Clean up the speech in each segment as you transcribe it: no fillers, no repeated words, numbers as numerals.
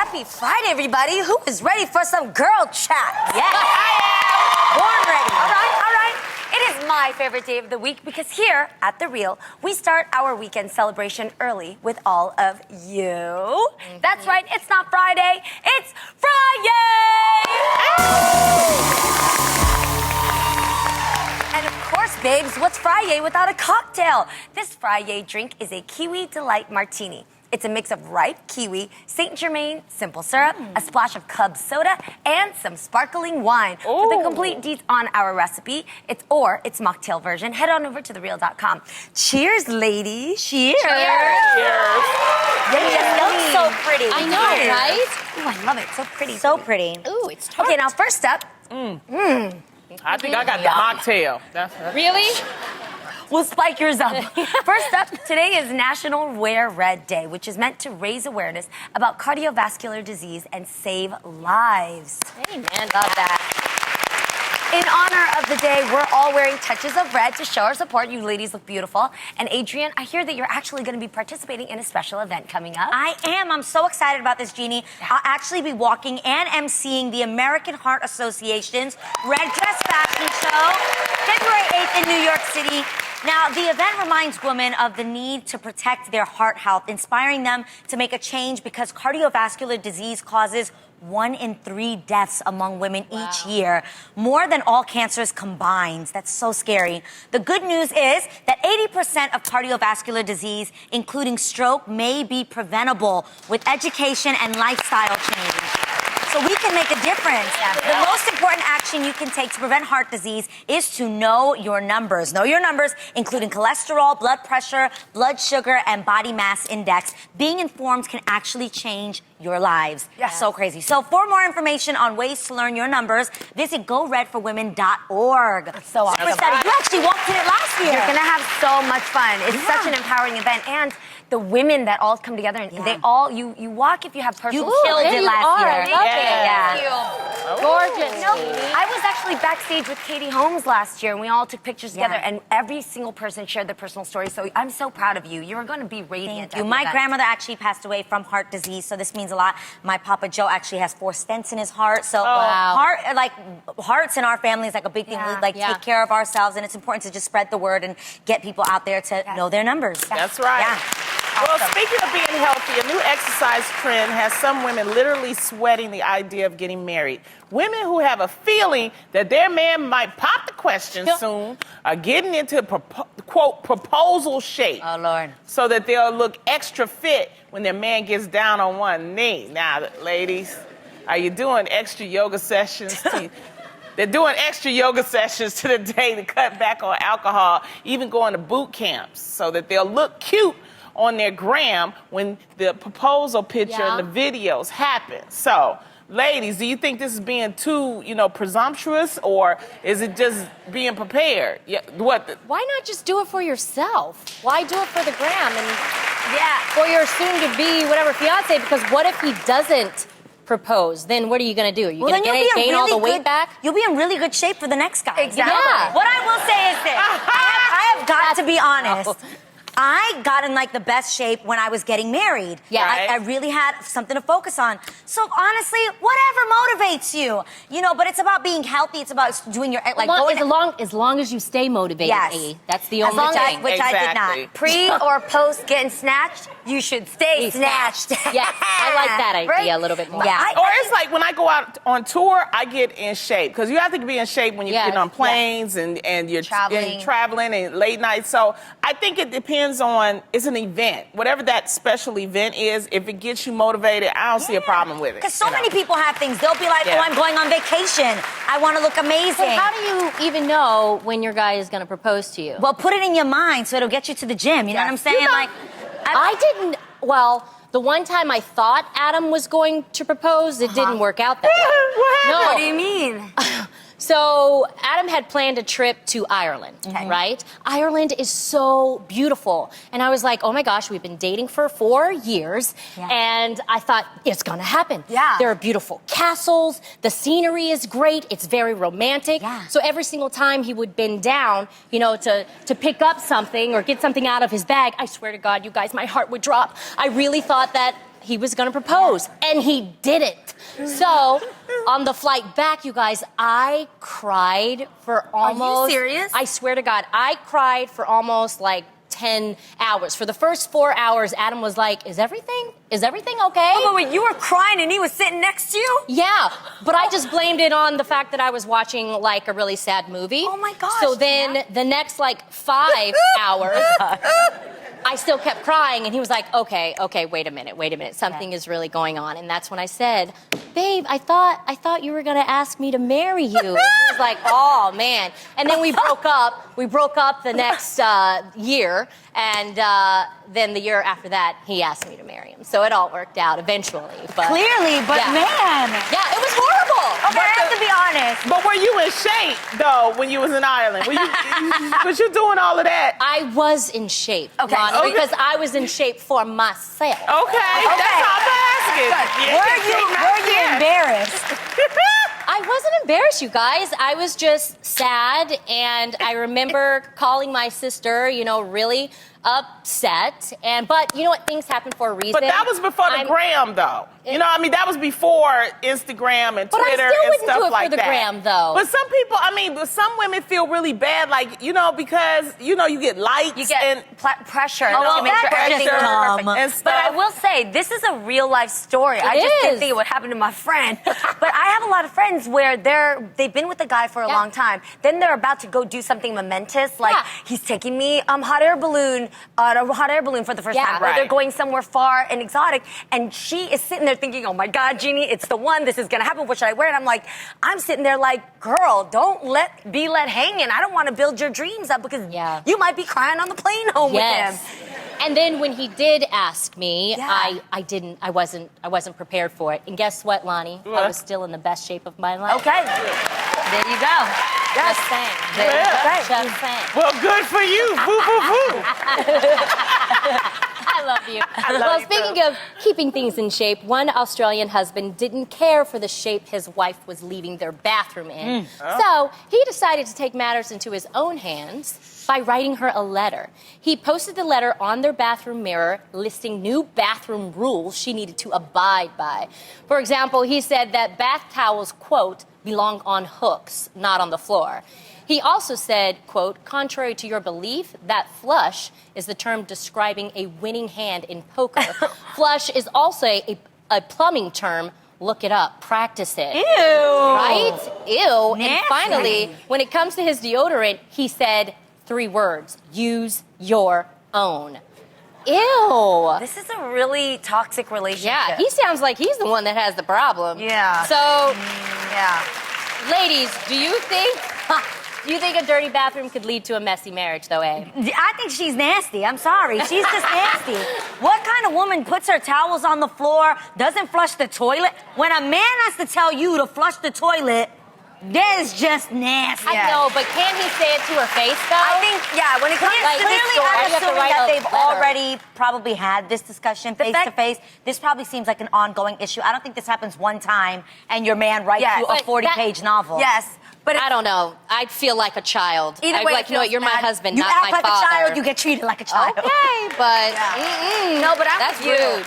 Happy Friday, everybody. Who is ready for some girl chat? Yes. I am. Born ready. All right. It is my favorite day of the week because here at The Real, we start our weekend celebration early with all of you. That's right, it's not Friday, it's Friday! And of course, babes, what's Friday without a cocktail? This Friday drink is a Kiwi Delight Martini. It's a mix of ripe kiwi, Saint Germain, simple syrup, a splash of Cub soda, and some sparkling wine. For the complete deets on our recipe, it's mocktail version, head on over to thereal.com. Cheers, ladies. Cheers. They just look so pretty. I know, right? Ooh, I love it. So pretty. So pretty. Ooh, it's tart. Okay, now first up. I think I got the mocktail. Really? We'll spike yours up. First up, today is National Wear Red Day, which is meant to raise awareness about cardiovascular disease and save lives. Amen. Love that. In honor of the day, we're all wearing touches of red to show our support. You ladies look beautiful. And Adrienne, I hear that you're actually going to be participating in a special event coming up. I am. I'm so excited about this, Jeannie. I'll actually be walking and emceeing the American Heart Association's Red Dress Fashion Show, February 8th in New York City. Now, the event reminds women of the need to protect their heart health, inspiring them to make a change because cardiovascular disease causes 1 in 3 deaths among women each year, more than all cancers combined. That's so scary. The good news is that 80% of cardiovascular disease, including stroke, may be preventable with education and lifestyle change. So we can make a difference. The most important action you can take to prevent heart disease is to know your numbers. Know your numbers, including cholesterol, blood pressure, blood sugar, and body mass index. Being informed can actually change your lives. Yes. So crazy. So for more information on ways to learn your numbers, visit goredforwomen.org. That's so awesome. Super excited. You actually walked in it last year. You're going to have so much fun. It's such an empowering event. And the women that all come together, and they all, you walk if you have personal... You killed it last year. I love it. Yeah. Gorgeous. I was actually backstage with Katie Holmes last year, and we all took pictures together, and every single person shared their personal story. So I'm so proud of you. You are going to be radiant. Thank you. My grandmother actually passed away from heart disease, so this means a lot. My Papa Joe actually has 4 stents in his heart, so hearts in our family is like a big thing. We take care of ourselves, and it's important to just spread the word and get people out there to know their numbers. That's right. Yeah. Well, speaking of being healthy, a new exercise trend has some women literally sweating the idea of getting married. Women who have a feeling that their man might pop the question soon are getting into quote, proposal shape. Oh, Lord. So that they'll look extra fit when their man gets down on one knee. Now, ladies, are you doing extra yoga sessions? They're doing extra yoga sessions to the day to cut back on alcohol, even going to boot camps so that they'll look cute on their gram when the proposal picture and the videos happen. So, ladies, do you think this is being too, presumptuous, or is it just being prepared? Yeah, Why not just do it for yourself? Why do it for the gram and for your soon-to-be whatever fiance? Because what if he doesn't propose? Then what are you going to do? Are you going to gain all the weight back? You'll be in really good shape for the next guy. Exactly. Yeah. What I will say is this. I have got to be honest. I got in the best shape when I was getting married. Yeah. I really had something to focus on. So honestly, whatever motivates you, but it's about being healthy. It's about doing your, as long as you stay motivated, Yes. That's the only thing. Which I did not. Pre or post getting snatched, you should stay snatched. Yes, I like that idea a little bit more. Yeah. Or it's like when I go out on tour, I get in shape. Because you have to be in shape when you're getting on planes and you're traveling and late nights. So I think it depends on, it's an event. Whatever that special event is, if it gets you motivated, I don't see a problem with it. Because so many people have things. They'll be like, oh, I'm going on vacation. I want to look amazing. So how do you even know when your guy is going to propose to you? Well, put it in your mind so it'll get you to the gym. You know what I'm saying? The one time I thought Adam was going to propose, it didn't work out that way. What do you mean? So Adam had planned a trip to Ireland, right? Ireland is so beautiful. And I was like, oh my gosh, we've been dating for 4 years. Yeah. And I thought, it's gonna happen. Yeah. There are beautiful castles. The scenery is great. It's very romantic. Yeah. So every single time he would bend down, you know, to pick up something or get something out of his bag, I swear to God, you guys, my heart would drop. I really thought that he was gonna propose, and he did it. So on the flight back, you guys, I cried for almost. Are you serious? I swear to God, I cried for almost like 10 hours. For the first 4 hours, Adam was like, is everything okay? Oh, wait, you were crying and he was sitting next to you? Yeah, but I just blamed it on the fact that I was watching like a really sad movie. Oh my gosh. So then the next like 5 hours, I still kept crying, and he was like, okay, wait a minute. Something is really going on. And that's when I said, babe, I thought you were gonna ask me to marry you. And he was like, oh man. And then we broke up. We broke up the next year, and then the year after that, he asked me to marry him. So it all worked out eventually. But Clearly, but yeah. man. Yeah, it was horrible. Okay, I have to be honest. But were you in shape though when you was in Ireland? Was you doing all of that? I was in shape, Okay. Lonnie, Okay. because I was in shape for myself. Okay, that's all I'm asking. Yeah, Were you embarrassed? I wasn't embarrassed, you guys. I was just sad, and I remember calling my sister, really upset. But you know what? Things happen for a reason. But that was before the gram, though. That was before Instagram and But I Twitter still and wouldn't stuff do it like for the that. gram, though. But some people, some women feel really bad, like, because, you get likes You get and pressure. well, to make sure that's everything's just perfect. dumb. and stuff. But I will say, this is a real life story. I just didn't is. think it would happen to my friend. But I have a lot of friends where they've been with a guy for a long time. Then they're about to go do something momentous, like he's taking me hot air balloon for the first time. Or they're Right. going somewhere far and exotic, and she is sitting there thinking, oh my God, Jeannie, it's the one. This is gonna happen. What should I wear? And I'm sitting there like, girl, don't be let hanging. I don't want to build your dreams up because you might be crying on the plane home with him. And then when he did ask me, Yeah. I wasn't prepared for it. And guess what, Lonnie? I What? was still in the best shape of my life. Okay. There you go. Just saying. There you go. Just saying. well, good for you. Boo, boo, boo. I love you. love Well, you speaking too. of keeping things in shape, one Australian husband didn't care for the shape his wife was leaving their bathroom in. So he decided to take matters into his own hands by writing her a letter. He posted the letter on their bathroom mirror, listing new bathroom rules she needed to abide by. For example, he said that bath towels, quote, belong on hooks, not on the floor. He also said, quote, contrary to your belief, that flush is the term describing a winning hand in poker. Flush is also a plumbing term. Look it up. Practice it. Ew. Right? Ew. Nasty. And finally, when it comes to his deodorant, he said 3 words. Use your own. Ew. This is a really toxic relationship. Yeah, he sounds like he's the one that has the problem. Yeah. So, Yeah. ladies, do you think a dirty bathroom could lead to a messy marriage, though, eh? I think she's nasty. I'm sorry. She's just nasty. What kind of woman puts her towels on the floor, doesn't flush the toilet? When a man has to tell you to flush the toilet, that is just nasty. I know, but can he say it to her face, though? I think, when it comes Like, to this Clearly, story, you I'm have to assuming write that a they've letter. already probably had this discussion face fact- to face. This probably seems like an ongoing issue. I don't think this happens one time and your man writes Yes, you a but 40-page novel. yes, but I don't know. I'd feel like a child. Either I'd way, be it like, you know what, feels you're my bad. husband, You not act my like father. a child, you get treated like a child. Okay, but No, but I'm that's with you. rude.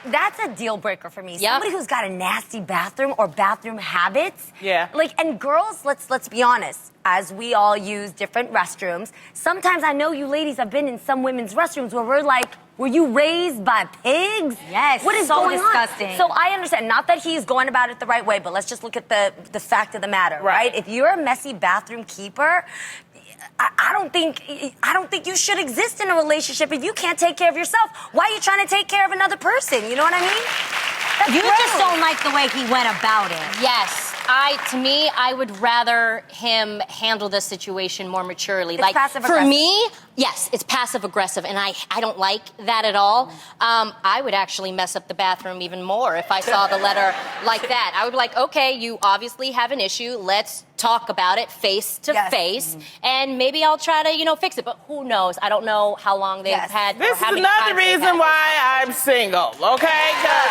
That's a deal breaker for me. Yep. Somebody who's got a nasty bathroom or bathroom habits. Yeah. And girls, let's be honest. As we all use different restrooms, sometimes I know you ladies have been in some women's restrooms where we're like, were you raised by pigs? Yes, What is so going disgusting. on? So I understand, not that he's going about it the right way, but let's just look at the fact of the matter, right? If you're a messy bathroom keeper, I don't think you should exist in a relationship if you can't take care of yourself. Why are you trying to take care of another person? You know what I mean? That's You rude. just don't like the way he went about it. yes. To me, I would rather him handle this situation more maturely. It's like, passive-aggressive. for me, yes, it's passive aggressive, and I don't like that at all. I would actually mess up the bathroom even more if I saw the letter like that. I would be like, okay, you obviously have an issue. Let's talk about it face to face, and maybe I'll try to, fix it. But who knows? I don't know how long they've had. This or how is many another times they've reason had why I'm single, okay? Because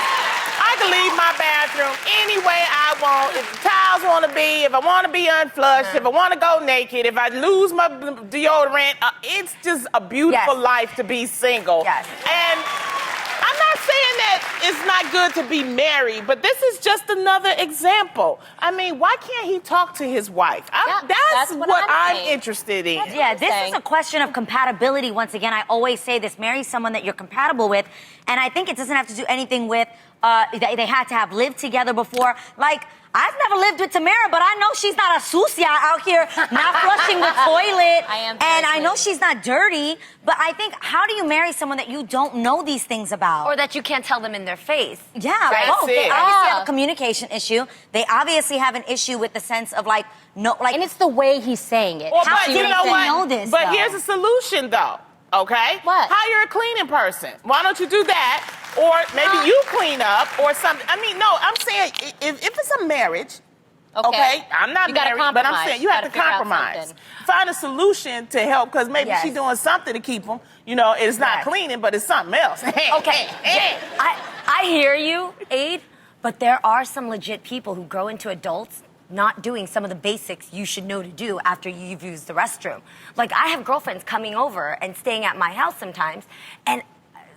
I can leave my bathroom any way I want. If the towels want to be, if I want to be unflushed, if I want to go naked, if I lose my deodorant, it's just a beautiful life to be single. Yes. And I'm not saying that it's not good to be married, but this is just another example. I mean, why can't he talk to his wife? That's what I'm interested in. Yeah, this is a question of compatibility. Once again, I always say this: marry someone that you're compatible with, and I think it doesn't have to do anything with they had to have lived together before. Like, I've never lived with Tamara, but I know she's not a sucia out here not flushing the toilet. And I know she's not dirty, but I think, how do you marry someone that you don't know these things about? Or that you can't tell them in their face. Yeah, both. They obviously have a communication issue. They obviously have an issue with the sense of like, no, like. And it's the way he's saying it. Well, How but did you know he what? know this, But though? here's a solution, though. Okay? What? Hire a cleaning person. Why don't you do that? Or maybe you clean up or something. I mean, no, I'm saying if it's a marriage, okay, I'm not married, but I'm saying you have to compromise. Find a solution to help, because maybe she's doing something to keep them. You know, it's not cleaning, but it's something else. Okay, I hear you, Aid, but there are some legit people who grow into adults not doing some of the basics you should know to do after you've used the restroom. Like, I have girlfriends coming over and staying at my house sometimes, and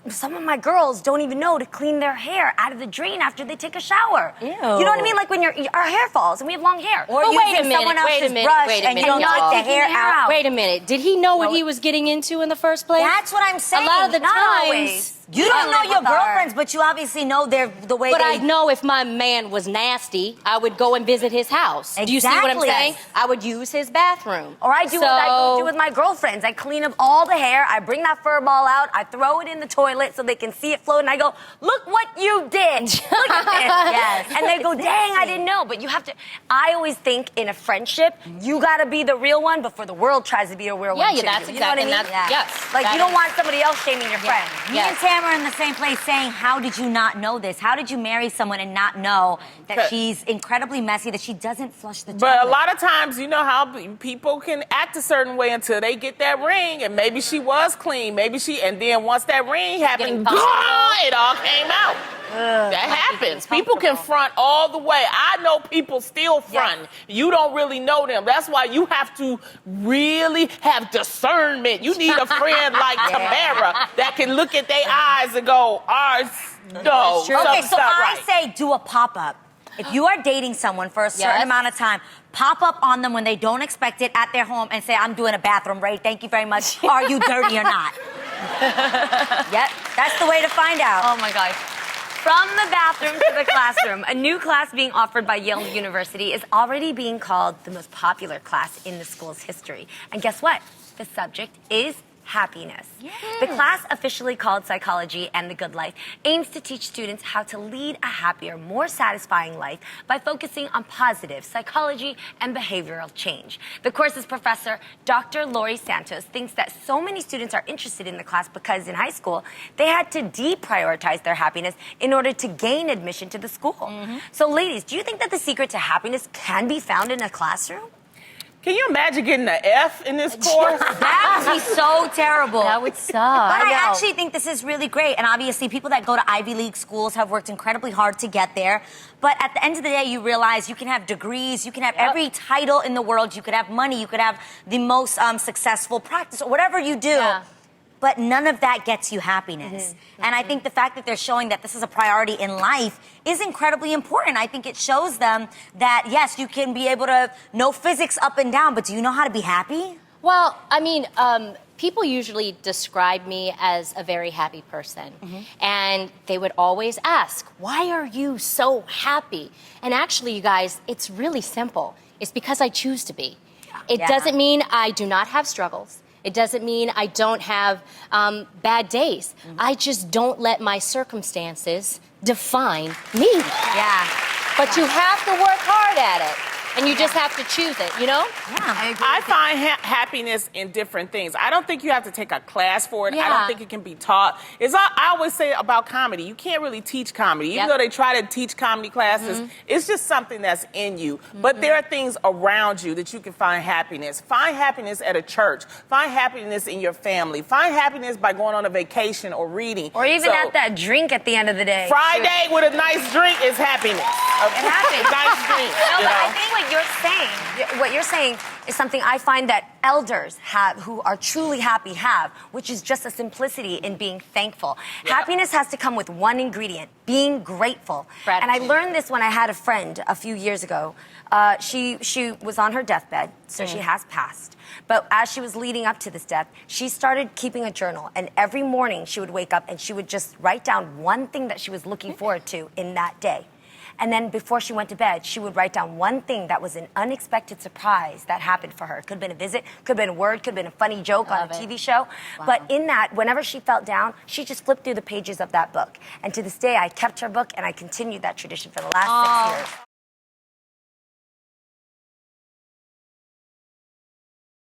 some of my girls don't even know to clean their hair out of the drain after they take a shower. Ew. You know what I mean? Like when our hair falls and we have long hair. Or But using someone else's brush and you don't take the hair out. Wait a minute. Did he know what he was getting into in the first place? That's what I'm saying. A lot of the Not times. always. You don't know your girlfriends, but you obviously know the way But they... I'd know if my man was nasty, I would go and visit his house. Do you see what I'm Exactly. saying? I would use his bathroom. Or I do what I do with my girlfriends. I clean up all the hair. I bring that fur ball out. I throw it in the toilet so they can see it float. And I go, look what you did. Look at this. Yes. And they go, dang, I didn't know. But you have to, I always think in a friendship, you got to be the real one before the world tries to be a real one. Yeah, too. that's You know what I exactly. mean? Yes. Like, that you don't is- want somebody else shaming your friend. Me and Tam are in the same place saying, how did you not know this? How did you marry someone and not know that she's incredibly messy, that she doesn't flush the toilet? But a lot of times, you know how people can act a certain way until they get that ring, and maybe she was clean, and then once that ring happened, it all came out. That happens. People can front all the way. I know people still front. You don't really know them. That's why you have to really have discernment. You need a friend like Tamara that can look at their eyes and go, no. Okay, so I right. say do a pop-up. If you are dating someone for a certain amount of time, pop up on them when they don't expect it at their home and say, I'm doing a bathroom raid. Thank you very much. Are you dirty or not? Yep, that's the way to find out. Oh my gosh. From the bathroom to the classroom, a new class being offered by Yale University is already being called the most popular class in the school's history. And guess what? The subject is happiness. The class, officially called Psychology and the Good Life, aims to teach students how to lead a happier, more satisfying life by focusing on positive psychology and behavioral change. The course's professor, Dr. Lori Santos, thinks that so many students are interested in the class because in high school, they had to deprioritize their happiness in order to gain admission to the school. So ladies, do you think that the secret to happiness can be found in a classroom? Can you imagine getting an F in this course? That would be so terrible. That would suck. But I know. actually think this is really great. And obviously, people that go to Ivy League schools have worked incredibly hard to get there. But at the end of the day, you realize you can have degrees, you can have every title in the world, you could have money, you could have the most successful practice, or whatever you do. But none of that gets you happiness. And I think the fact that they're showing that this is a priority in life is incredibly important. I think it shows them that, yes, you can be able to know physics up and down, but do you know how to be happy? Well, I mean, people usually describe me as a very happy person. And they would always ask, why are you so happy? And actually, you guys, it's really simple. It's because I choose to be. It doesn't mean I do not have struggles. It doesn't mean I don't have bad days. I just don't let my circumstances define me. But you have to work hard at it. And you just have to choose it, you know? I find happiness in different things. I don't think you have to take a class for it. I don't think it can be taught. I always say about comedy, you can't really teach comedy. Even though they try to teach comedy classes, it's just something that's in you. But there are things around you that you can find happiness. Find happiness at a church. Find happiness in your family. Find happiness by going on a vacation or reading. Or even at that drink at the end of the day. Friday with a nice drink is happiness. It happens. Nice drink. No, but I think like what you're saying is something I find that elders have who are truly happy have, which is just a simplicity in being thankful. Yeah. Happiness has to come with one ingredient, being grateful. Gratitude. And I learned this when I had a friend a few years ago. She was on her deathbed, so she has passed. But as she was leading up to this death, she started keeping a journal. And every morning she would wake up and she would just write down one thing that she was looking forward to in that day. And then before she went to bed, she would write down one thing that was an unexpected surprise that happened for her. Could have been a visit, could have been a word, could have been a funny joke on a TV show. Wow. But in that, whenever she felt down, she just flipped through the pages of that book. And to this day, I kept her book and I continued that tradition for the last 6 years.